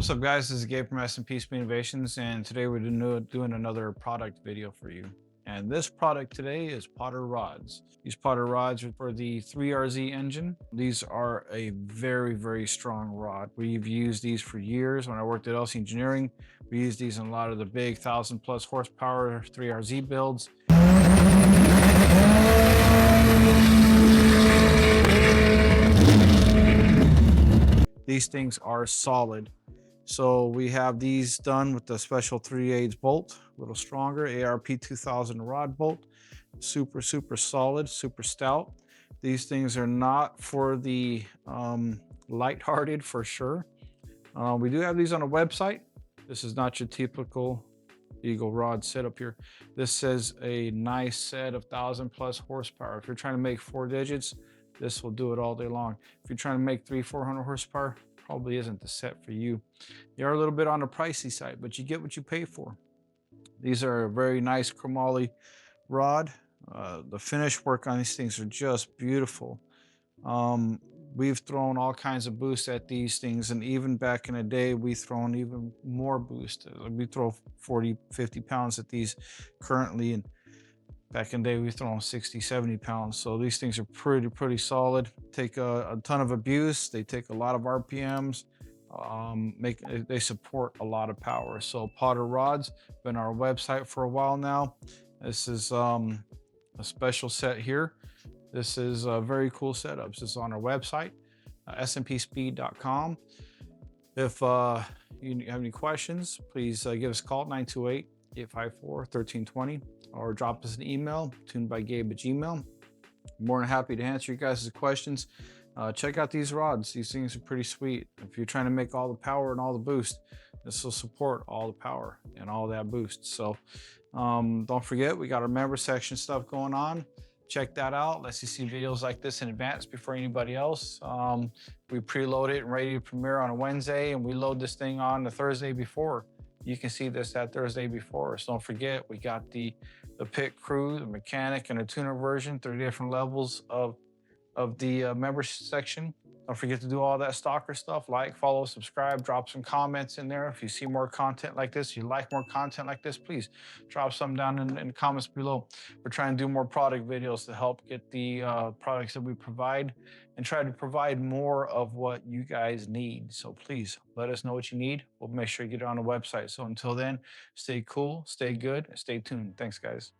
What's up, guys? This is Gabe from S&P Speed Innovations, and today we're doing another product video for you. And this product today is Pauter rods. These Pauter rods are for the 3RZ engine. These are a very, very strong rod. We've used these for years. When I worked at LC Engineering, we used these in a lot of the big 1,000+ horsepower 3RZ builds. These things are solid. So we have these done with the special 3/8 bolt, a little stronger, ARP 2000 rod bolt, super solid, super stout. These things are not for the lighthearted, for sure. We do have these on a website. This is not your typical Eagle rod setup here. This says a nice set of 1,000+ horsepower. If you're trying to make 4 digits, this will do it all day long. If you're trying to make 300-400 horsepower, probably isn't the set for you. You are a little bit on the pricey side, but you get what you pay for. These are a very nice chromoly rod. The finish work on these things are just beautiful. We've thrown all kinds of boost at these things, and even back in the day, we've thrown even more boost. We throw 40-50 pounds at these currently, and back in the day, we thrown 60-70 pounds. So these things are pretty solid. Take a ton of abuse. They take a lot of RPMs. They support a lot of power. So Pauter rods been our website for a while now. This is a special set here. This is a very cool setups. This is on our website, spspeed.com. If you have any questions, please give us a call at 928-854-1320 or drop us an email, tunedbygabe@gmail. More than happy to answer you guys' questions. Check out these rods. These things are pretty sweet. If you're trying to make all the power and all the boost, this will support all the power and all that boost. So don't forget, we got our member section stuff going on. Check that out. Let's see videos like this in advance before anybody else. We preload it and ready to premiere on a Wednesday, and we load this thing on the Thursday before. You can see this that Thursday before. So don't forget, we got the pit crew, the mechanic, and a tuner version, 3 different levels of the member section. Don't forget to do all that Stalker stuff. Like, follow, subscribe, drop some comments in there. If you see more content like this, you like more content like this, please drop some down in the comments below. We're trying to do more product videos to help get the products that we provide and try to provide more of what you guys need. So please let us know what you need. We'll make sure you get it on the website. So until then, stay cool, stay good, and stay tuned. Thanks, guys.